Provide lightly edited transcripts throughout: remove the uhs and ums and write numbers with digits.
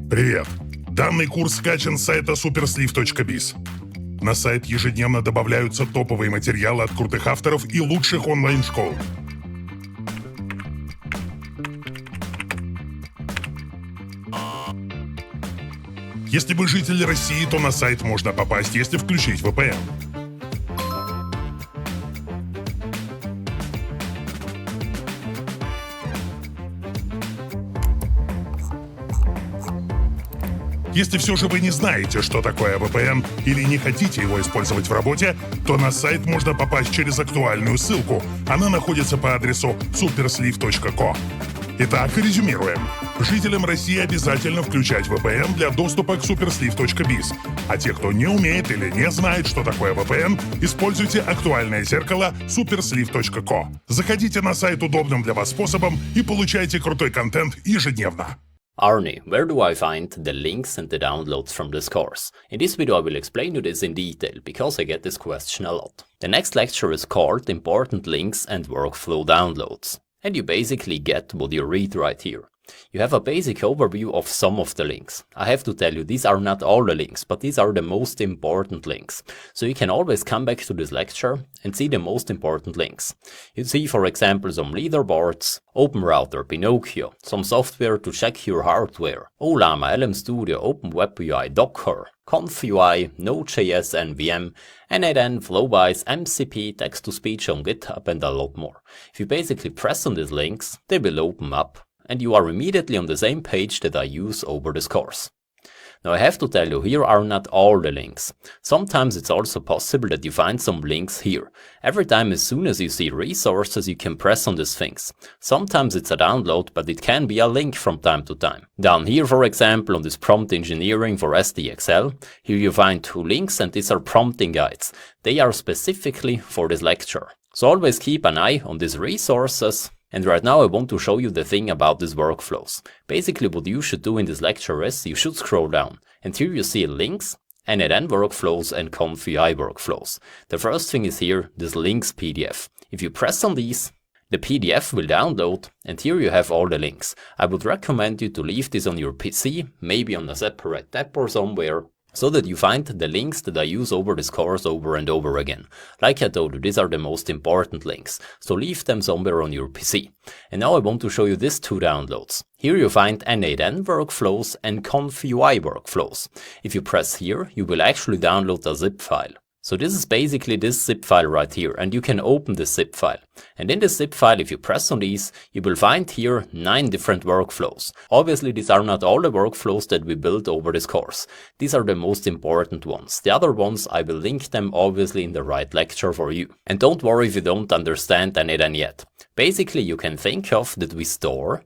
Привет! Данный курс скачан с сайта SuperSliv.biz. На сайт ежедневно добавляются топовые материалы от крутых авторов и лучших онлайн-школ. Если вы житель России, то на сайт можно попасть, если включить VPN. Если все же вы не знаете, что такое VPN, или не хотите его использовать в работе, то на сайт можно попасть через актуальную ссылку. Она находится по адресу supersliv.co. Итак, резюмируем. Жителям России обязательно включать VPN для доступа к supersliv.biz. А те, кто не умеет или не знает, что такое VPN, используйте актуальное зеркало supersliv.co. Заходите на сайт удобным для вас способом и получайте крутой контент ежедневно. Arnie, where do I find the links and the downloads from this course? In this video I will explain you this in detail, because I get this question a lot. The next lecture is called Important Links and Workflow Downloads. And you basically get what you read right here. You have a basic overview of some of the links. I have to tell you, these are not all the links, but these are the most important links. So you can always come back to this lecture and see the most important links. You see, for example, some leaderboards, OpenRouter, Pinocchio, some software to check your hardware, Olama, LM Studio, OpenWebUI, Docker, ConfUI, Node.js, NVM, NAN, Flowbys, MCP, text-to-speech on GitHub, and a lot more. If you basically press on these links, they will open up, and you are immediately on the same page that I use over this course. Now I have to tell you, here are not all the links. Sometimes it's also possible that you find some links here. Every time as soon as you see resources, you can press on these things. Sometimes it's a download, but it can be a link from time to time. Down here, for example, on this prompt engineering for SDXL, here you find 2 links, and these are prompting guides. They are specifically for this lecture. So always keep an eye on these resources. And right now I want to show you the thing about these workflows. Basically what you should do in this lecture is, you should scroll down, and here you see links, NAN workflows and ConfUI workflows. The first thing is here, this links PDF. If you press on these, the PDF will download, and here you have all the links. I would recommend you to leave this on your PC, maybe on a separate tab or somewhere, so that you find the links that I use over this course over and over again. Like I told you, these are the most important links, so leave them somewhere on your PC. And now I want to show you these 2 downloads. Here you find NAN workflows and ConfUI workflows. If you press here, you will actually download a zip file. So this is basically this zip file right here, and you can open this zip file. And in this zip file, if you press on these, you will find here 9 different workflows. Obviously, these are not all the workflows that we built over this course. These are the most important ones. The other ones, I will link them obviously in the right lecture for you. And don't worry if you don't understand NAN yet. Basically, you can think of that we store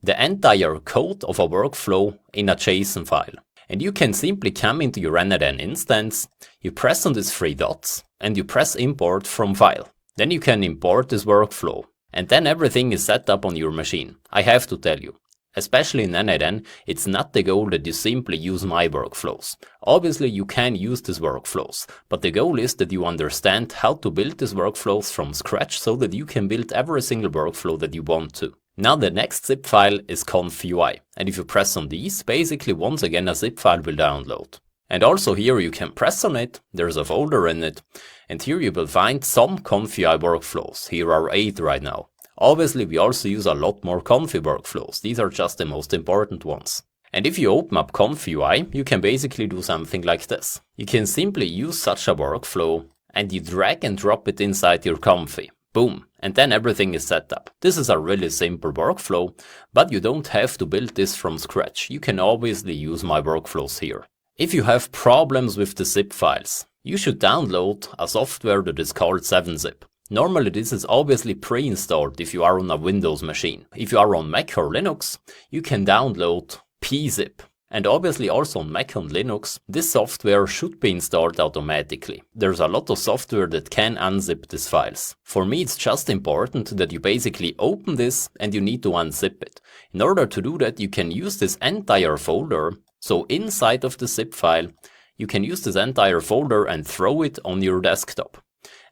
the entire code of a workflow in a JSON file. And you can simply come into your NAN instance, you press on these 3 dots, and you press import from file. Then you can import this workflow, and then everything is set up on your machine. I have to tell you, especially in NAN, it's not the goal that you simply use my workflows. Obviously you can use these workflows, but the goal is that you understand how to build these workflows from scratch so that you can build every single workflow that you want to. Now the next zip file is ConfUI, and if you press on these, basically once again a zip file will download. And also here you can press on it, there's a folder in it, and here you will find some ConfUI workflows. Here are 8 right now. Obviously we also use a lot more Confi workflows, these are just the most important ones. And if you open up ConfUI, you can basically do something like this. You can simply use such a workflow, and you drag and drop it inside your Confi. Boom, and then everything is set up. This is a really simple workflow, but you don't have to build this from scratch. You can obviously use my workflows here. If you have problems with the zip files, you should download a software that is called 7-zip. Normally this is obviously pre-installed if you are on a Windows machine. If you are on Mac or Linux, you can download pzip. And obviously also on Mac and Linux, this software should be installed automatically. There's a lot of software that can unzip these files. For me it's just important that you basically open this and you need to unzip it. In order to do that, you can use this entire folder. So inside of the zip file, you can use this entire folder and throw it on your desktop.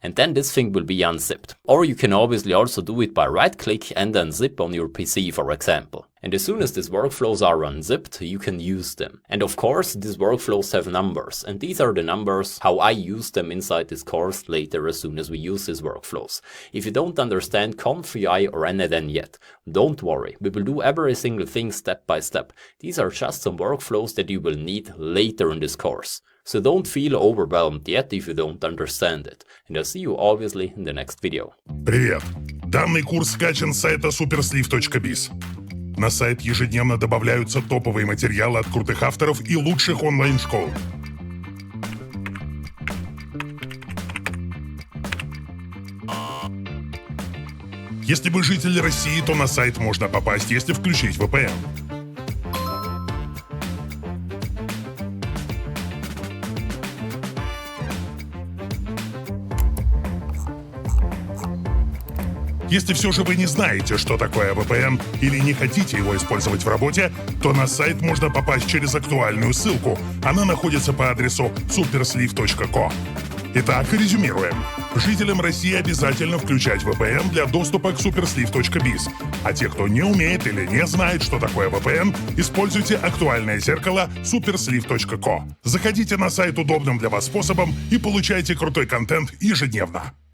And then this thing will be unzipped. Or you can obviously also do it by right click and unzip on your PC, for example. And as soon as these workflows are unzipped, you can use them. And of course, these workflows have numbers, and these are the numbers how I use them inside this course later as soon as we use these workflows. If you don't understand conf, UI or NNN yet, don't worry, we will do every single thing step by step. These are just some workflows that you will need later in this course. So don't feel overwhelmed yet if you don't understand it. And I'll see you obviously in the next video. Привет! Данный курс скачан с сайта SuperSliv.biz. На сайт ежедневно добавляются топовые материалы от крутых авторов и лучших онлайн-школ. Если вы житель России, то на сайт можно попасть, если включить VPN. Если все же вы не знаете, что такое VPN, или не хотите его использовать в работе, то на сайт можно попасть через актуальную ссылку. Она находится по адресу SuperSliv.co. Итак, резюмируем. Жителям России обязательно включать VPN для доступа к SuperSliv.biz. А те, кто не умеет или не знает, что такое VPN, используйте актуальное зеркало SuperSliv.co. Заходите на сайт удобным для вас способом и получайте крутой контент ежедневно.